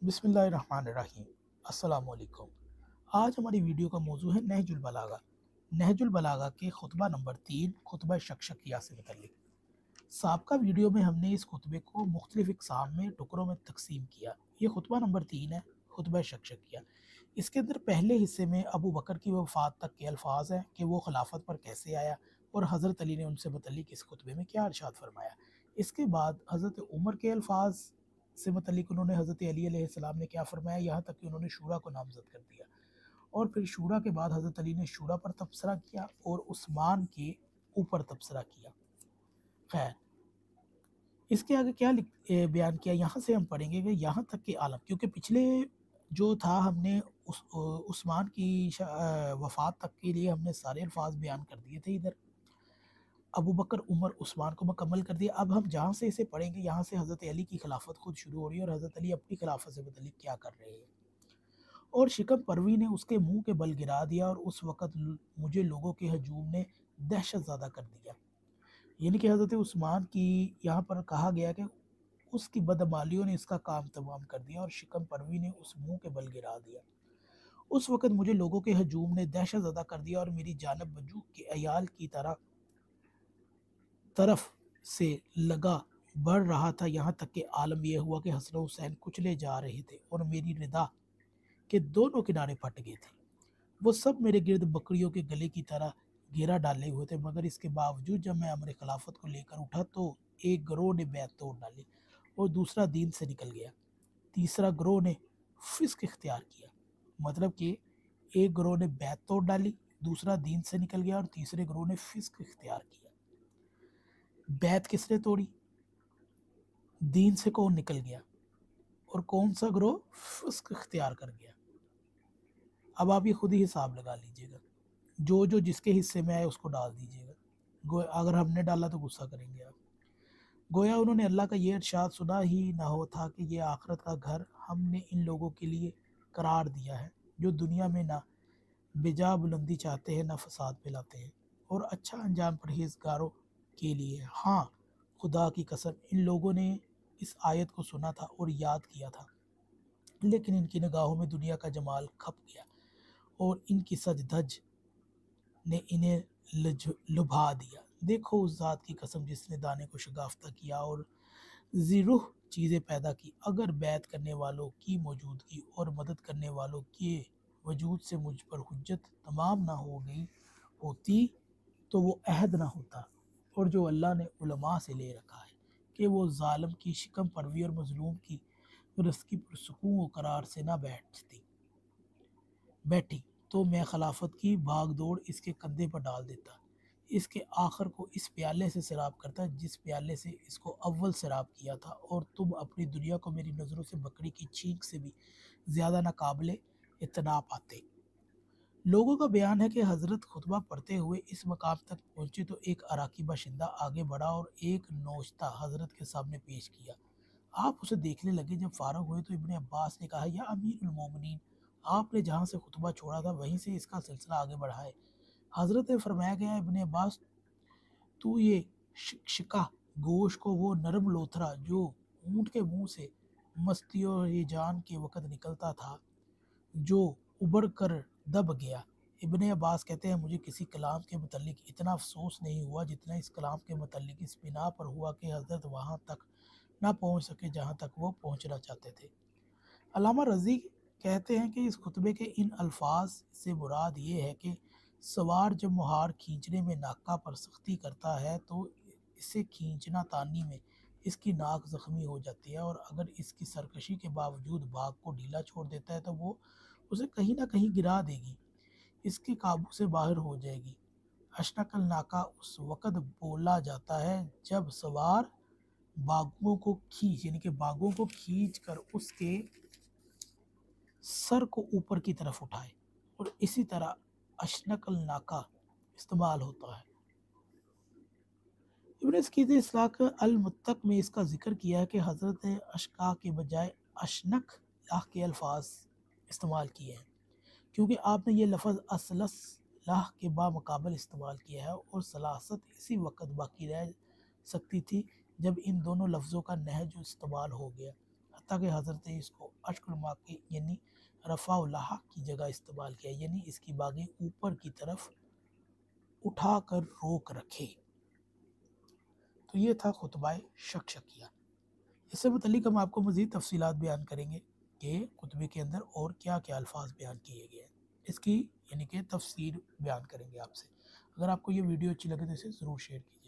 بسم اللہ الرحمن الرحیم۔ السلام علیکم۔ آج ہماری ویڈیو کا موضوع ہے نہج البلاغہ۔ نہج البلاغہ کے خطبہ نمبر 3 خطبہ شکشکیہ سے متعلق۔ سابقہ ویڈیو میں ہم نے اس خطبے کو مختلف اقسام میں ٹکڑوں میں تقسیم کیا۔ یہ خطبہ نمبر 3 ہے، خطبہ شکشکیہ۔ اس کے اندر پہلے حصے میں ابو بکر کی وفات تک کے الفاظ ہیں کہ وہ خلافت پر کیسے آیا اور حضرت علی نے ان سے متعلق اس خطبے میں کیا ارشاد فرمایا۔ اس کے بعد حضرت عمر کے الفاظ سے متعلق انہوں نے حضرت علی علیہ السلام نے کیا فرمایا، یہاں تک کہ انہوں نے شورا کو نامزد کر دیا، اور پھر شورا کے بعد حضرت علی نے شورا پر تبصرہ کیا اور عثمان کے اوپر تبصرہ کیا۔ خیر، اس کے آگے کیا بیان کیا، یہاں سے ہم پڑھیں گے کہ یہاں تک کہ عالم، کیونکہ پچھلے جو تھا ہم نے عثمان کی وفات تک کے لیے ہم نے سارے الفاظ بیان کر دیے تھے، ادھر ابو بکر عمر عثمان کو مکمل کر دیا۔ اب ہم جہاں سے اسے پڑھیں گے یہاں سے حضرت علی کی خلافت خود شروع ہو رہی ہے اور حضرت علی اپنی خلافت سے متعلق کیا کر رہے ہیں۔ اور شکم پروی نے اس کے منہ کے بل گرا دیا اور اس وقت مجھے لوگوں کے ہجوم نے دہشت زدہ کر دیا۔ یعنی کہ حضرت عثمان کی یہاں پر کہا گیا کہ اس کی بدعمالیوں نے اس کا کام تمام کر دیا اور شکم پروی نے اس منہ کے بل گرا دیا۔ اس وقت مجھے لوگوں کے ہجوم نے دہشت زدہ کر دیا اور میری جانب وجوہ کے عیال کی طرف سے لگا بڑھ رہا تھا، یہاں تک کہ عالم یہ ہوا کہ حسن و حسین کچلے جا رہے تھے اور میری ردا کے دونوں کنارے پھٹ گئے تھے۔ وہ سب میرے گرد بکریوں کے گلے کی طرح گھیرا ڈالے ہوئے تھے، مگر اس کے باوجود جب میں امر خلافت کو لے کر اٹھا تو ایک گروہ نے بیعت توڑ ڈالی اور دوسرا دین سے نکل گیا، تیسرا گروہ نے فسق اختیار کیا۔ مطلب کہ ایک گروہ نے بیعت توڑ ڈالی، دوسرا دین سے نکل گیا اور تیسرے گروہ نے فسق اختیار کیا۔ بیعت کس نے توڑی؟ دین سے کون نکل گیا اور کون سا گروہ فسق اختیار کر گیا؟ اب آپ یہ خود ہی حساب لگا لیجئے گا، جو جس کے حصے میں آئے اس کو ڈال دیجئے گا، اگر ہم نے ڈالا تو غصہ کریں گے آپ۔ گویا انہوں نے اللہ کا یہ ارشاد سنا ہی نہ ہو تھا کہ یہ آخرت کا گھر ہم نے ان لوگوں کے لیے قرار دیا ہے جو دنیا میں نہ بجا بلندی چاہتے ہیں نہ فساد پھیلاتے ہیں، اور اچھا انجام پرہیزگاروں کے لیے۔ ہاں، خدا کی قسم ان لوگوں نے اس آیت کو سنا تھا اور یاد کیا تھا، لیکن ان کی نگاہوں میں دنیا کا جمال کھپ گیا اور ان کی سج دھج نے انہیں لبھا دیا۔ دیکھو اس ذات کی قسم جس نے دانے کو شگافتہ کیا اور ذی روح چیزیں پیدا کی، اگر بیعت کرنے والوں کی موجودگی اور مدد کرنے والوں کے وجود سے مجھ پر حجت تمام نہ ہو گئی ہوتی تو وہ عہد نہ ہوتا، اور جو اللہ نے علماء سے لے رکھا ہے کہ وہ ظالم کی شکم پروی اور مظلوم کی رزقی پرسکون و قرار سے نہ بیٹھی تو میں خلافت کی بھاگ دوڑ اس کے کندھے پر ڈال دیتا، اس کے آخر کو اس پیالے سے سیراب کرتا جس پیالے سے اس کو اول سیراب کیا تھا، اور تم اپنی دنیا کو میری نظروں سے بکری کی چھینک سے بھی زیادہ ناقابل اعتنا پاتے۔ لوگوں کا بیان ہے کہ حضرت خطبہ پڑھتے ہوئے اس مقام تک پہنچے تو ایک عراقی باشندہ آگے بڑھا اور ایک نوشتہ حضرت کے سامنے پیش کیا۔ آپ اسے دیکھنے لگے، جب فارغ ہوئے تو ابن عباس نے کہا، یا امیر المومنین، آپ نے جہاں سے خطبہ چھوڑا تھا وہیں سے اس کا سلسلہ آگے بڑھائے۔ حضرت نے فرمایا، گیا ابن عباس، تو یہ شکشکہ گوش کو وہ نرم لوتھرا جو اونٹ کے منہ سے مستی و ہیجان کے وقت نکلتا تھا جو ابڑ کر دب گیا۔ ابن عباس کہتے ہیں، مجھے کسی کلام کے متعلق اتنا افسوس نہیں ہوا جتنا اس کلام کے متعلق اس بنا پر ہوا کہ حضرت وہاں تک نہ پہنچ سکے جہاں تک وہ پہنچنا چاہتے تھے۔ علامہ رضی کہتے ہیں کہ اس خطبے کے ان الفاظ سے مراد یہ ہے کہ سوار جب مہار کھینچنے میں ناکہ پر سختی کرتا ہے تو اسے کھینچنا تانی میں اس کی ناک زخمی ہو جاتی ہے، اور اگر اس کی سرکشی کے باوجود بھاگ کو ڈھیلا چھوڑ دیتا ہے تو وہ اسے کہیں نہ کہیں گرا دے گی، اس کے قابو سے باہر ہو جائے گی۔ اشنک الناکہ اس وقت بولا جاتا ہے جب سوار باگوں کو کھینچ کر اس کے سر کو اوپر کی طرف اٹھائے، اور اسی طرح اشنک الناکہ استعمال ہوتا ہے۔ ابن سکیت اسلاق المتق میں اس کا ذکر کیا ہے کہ حضرت نے اشکا کے بجائے اشنک لاہ کے الفاظ استعمال کیے ہیں، کیونکہ آپ نے یہ لفظ اصلس لاہ کے بامقابل استعمال کیا ہے، اور سلاست اسی وقت باقی رہ سکتی تھی جب ان دونوں لفظوں کا نہج استعمال ہو گیا۔ حتیٰ کہ حضرت اس کو اشکرما کے یعنی رفع اللہ کی جگہ استعمال کیا، یعنی اس کی باگیں اوپر کی طرف اٹھا کر روک رکھے۔ تو یہ تھا خطبہ شکشکیہ۔ اس سے متعلق ہم آپ کو مزید تفصیلات بیان کریں گے کہ خطبے کے اندر اور کیا کیا الفاظ بیان کیے گئے ہیں، اس کی یعنی کہ تفسیر بیان کریں گے آپ سے۔ اگر آپ کو یہ ویڈیو اچھی لگے تو اسے ضرور شیئر کیجیے۔